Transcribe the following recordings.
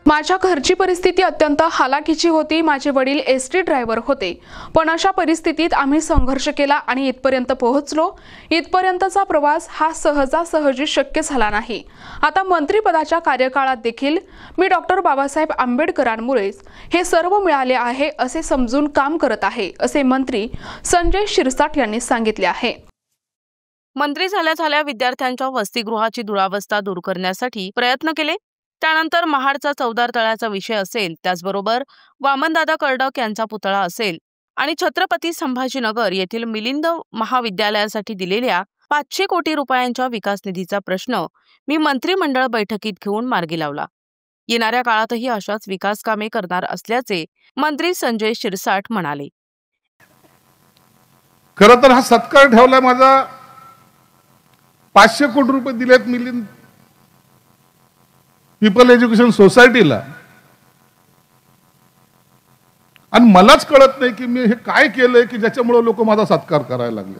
माझ्या घरची परिस्थिती अत्यंत हालाकीची होती। माझे वडील एसटी ड्रायव्हर होते, पण अशा परिस्थितीत आम्ही संघर्ष केला आणि इथपर्यंत पोहोचलो। इथपर्यंतचा प्रवास हा सहजासहजी शक्य झाला नाही। आता मंत्रिपदाच्या कार्यकाळात देखील मी डॉक्टर बाबासाहेब आंबेडकरांमुळेच हे सर्व मिळाले आहे असे समजून काम करत आहे, असे मंत्री संजय शिरसाट यांनी सांगितले आहे। मंत्री झाल्या विद्यार्थ्यांच्या वसतिगृहाची दुरावस्था दूर करण्यासाठी प्रयत्न केले। त्यानंतर महाडचा चौदार तळ्याचा विषय असेल, त्याचबरोबर वामनदादा कर्डक यांचा पुतळा असेल आणि छत्रपती संभाजीनगर येथील मिलिंद महाविद्यालयासाठी दिलेल्या 500 कोटी रुपयांच्या विकास निधीचा प्रश्न मी मंत्रिमंडळ बैठकीत घेऊन मार्गी लावला। येणाऱ्या काळातही अशाच विकास कामे करणार असल्याचे मंत्री संजय शिरसाट म्हणाले। खरं तर हा सत्कार ठेवला माझा 500 कोटी रुपये दिलेत मिलिंद पीपल एज्युकेशन सोसायटीला, आणि मलाच कळत नाही की मी हे काय केलंय की ज्याच्यामुळे लोक माझा सत्कार करायला लागले।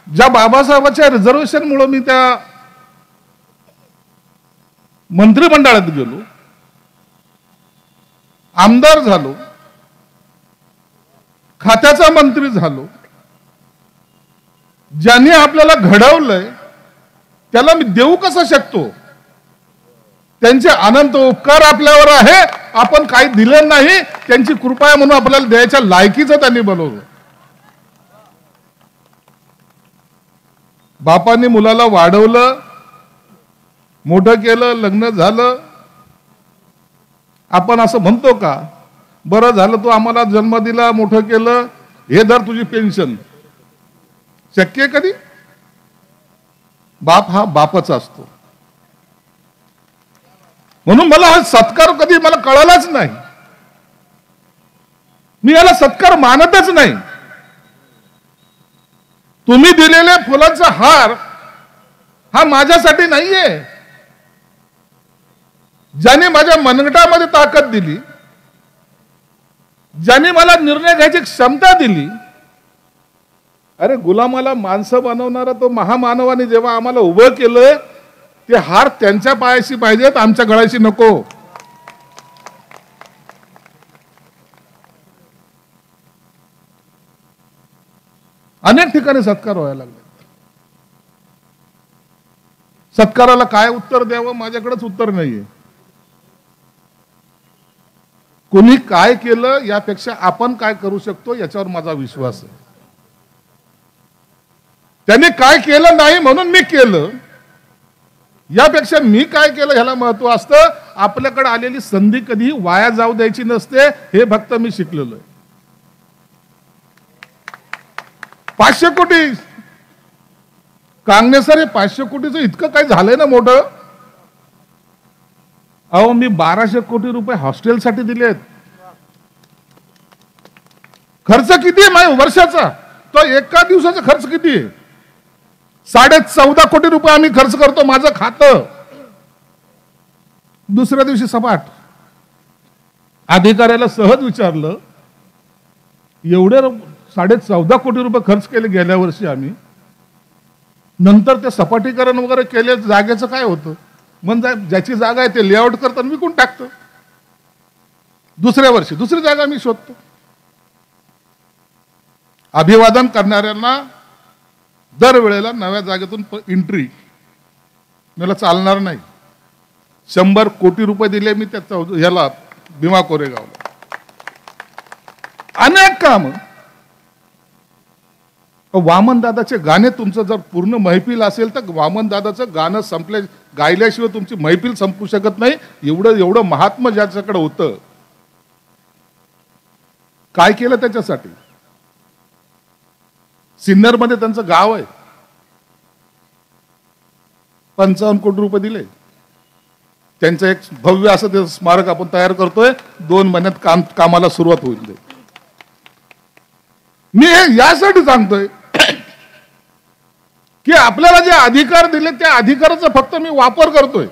ज्या बाबासाहेबांच्या रिझर्वेशन मुळे मी त्या मंत्रिमंडळात गेलो, आमदार झालो, खात्याचा मंत्री झालो, ज्यांनी आपल्याला घडवलंय त्याला मी देऊ कसं शकतो? त्यांचे अनंत उपकार आपल्यावर आहे। आपण काही दिले नाही, त्यांची कृपा आहे म्हणून आपल्याला द्यायच्या लायकीचं त्यांनी बनवलं। बापांनी मुलाला वाढवलं, मोठं केलं, लग्न झालं। आपण असं म्हणतो का, बरं झालं तू आम्हाला जन्म दिला, मोठं केलं, हे धर तुझी पेन्शन? शक्य कधी? बाप हा बापच असतो। म्हणून मला हा सत्कार कधी मला कळालाच नाही। मी याला सत्कार मानतच नाही। तुम्ही दिलेले फुलांचा हार हा माझ्यासाठी नाहीये। ज्याने माझ्या मनगटामध्ये ताकद दिली, ज्याने मला निर्णय घ्यायची क्षमता दिली, अरे गुलामाला माणसं बनवणारा तो महामानवाने जेव्हा आम्हाला उभं केलंय, ते हार त्यांच्या पायाशी पाहिजेत, आमच्या गळ्याशी नको। अनेक ठिकाणी सत्कार व्हायला लागले। सत्काराला काय उत्तर द्यावं, माझ्याकडेच उत्तर नाहीये। कोणी काय केलं यापेक्षा आपण काय करू शकतो याच्यावर माझा विश्वास आहे। त्यांनी काय केलं नाही म्हणून मी केलं, यापेक्षा मी काय केलं ह्याला महत्व असतं। आपल्याकडे आलेली संधी कधी वाया जाऊ द्यायची नसते, हे फक्त मी शिकलेलो आहे। 500 कोटी कांगणे सर, हे 500 कोटीचं इतकं काय झालंय ना मोठं। अहो, मी 1200 कोटी रुपये हॉस्टेलसाठी दिलेत। खर्च किती आहे माझ्या वर्षाचा? तो एका दिवसाचा खर्च किती आहे? 14.5 कोटी रुपये आम्ही खर्च करतो। माझं खातं दुसऱ्या दिवशी सपाट। अधिकाऱ्याला सहज विचारलं, एवढे 14.5 कोटी रुपये खर्च केले गेल्या वर्षी आम्ही, नंतर ते सपाटीकरण वगैरे केले, जागेचं काय होतं? म्हणजे ज्याची जागा आहे ते लेआउट करताना विकून टाकतो। दुसऱ्या वर्षी दुसरी जागा मी शोधतो। अभिवादन करणाऱ्यांना दरवेळेला नव्या जागेतून एंट्री मला चालणार नाही। 100 कोटी रुपये दिले मी त्या ह्याला भीमा कोरेगावला, अनेक काम। वामनदादाचे गाणे तुमचं जर पूर्ण महफिल असेल तर वामनदादाचं गाणं संपले गायल्याशिवाय तुमची महफिल संपू शकत नाही। एवढं महात्मा ज्याच्याकडे होतं, काय केलं त्याच्यासाठी? सिन्नर मध्ये त्यांचं गाव आहे, 55 कोटी रुपये दिले। त्यांचं एक भव्य असं ते स्मारक आपण तयार करतोय, 2 महिन्यात कामाला सुरुवात होईल। मी हे यासाठी सांगतोय की आपल्याला जे अधिकार दिले त्या अधिकाराचा फक्त मी वापर करतोय।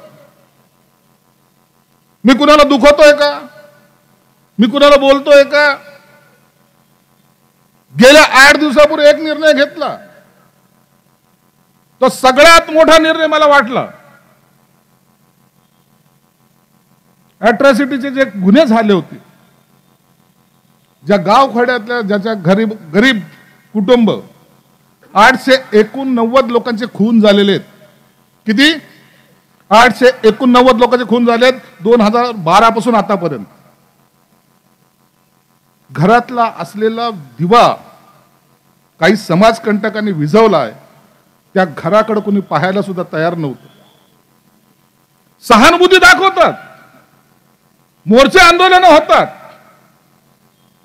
मी कुणाला दुखवतोय का? मी कुणाला बोलतोय का? गेल्या 8 दिवसापूर्वी एक निर्णय घेतला, तो सगळ्यात मोठा निर्णय मला वाटला. अॅट्रॉसिटीचे जे गुन्हे झाले होते, ज्या गावखेड्यातल्या ज्याच्या गरीब कुटुंब 889 लोकांचे खून झालेले आहेत. किती? 889 लोकांचे खून झालेत 2012 पासून आतापर्यंत. घरातला असलेला दिवा काही समाजकंटकांनी विझवलाय, त्या घराकडे कोणी पाहायला सुद्धा तयार नव्हतं. सहानुभूती दाखवतात, मोर्चे आंदोलन होतात,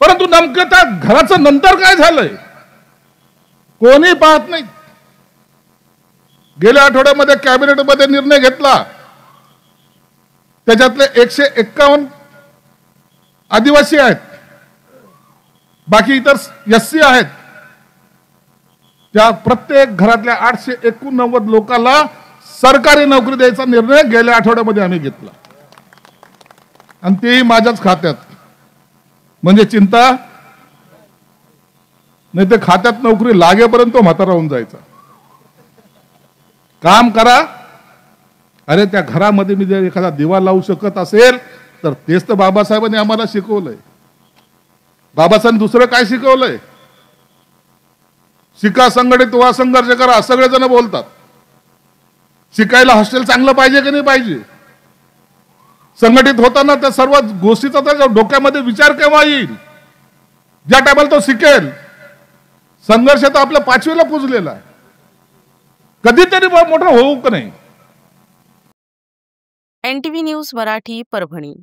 परंतु नेमकं त्या घराचं नंतर काय झालंय कोणी पाहत नाही. गेल्या आठवड्यामध्ये कॅबिनेटमध्ये निर्णय घेतला, त्याच्यातले 151 आदिवासी आहेत, बाकी इतर एससी आहेत. त्या प्रत्येक घरातल्या 889 लोकांना सरकारी नोकरी द्यायचा निर्णय गेल्या आठवड्यामध्ये आम्ही घेतला, आणि तेही माझ्याच खात्यात. म्हणजे चिंता नाही, ते खात्यात नोकरी लागेपर्यंत तो म्हातारा होऊन जायचा. काम करा. अरे त्या घरामध्ये मी जर एखादा दिवा लावू शकत असेल तर तेच तर बाबासाहेबांनी आम्हाला शिकवलंय. बाबासाहेबांनी दुसरं काय शिकवलंय? शिका, संघटित व्हा, संघर्ष करा, सगळेजण बोलतात. शिकायला हॉस्टेल चांगलं पाहिजे की नाही पाहिजे? संघटित होताना त्या सर्व गोष्टीचा त्याच्या डोक्यामध्ये विचार केव्हा येईल? ज्या टायमाला तो शिकेल. संघर्ष तर आपल्या 5वीला पुजलेला आहे, कधीतरी मोठं होऊ का नाही. NTV news Marathi, Parbhani.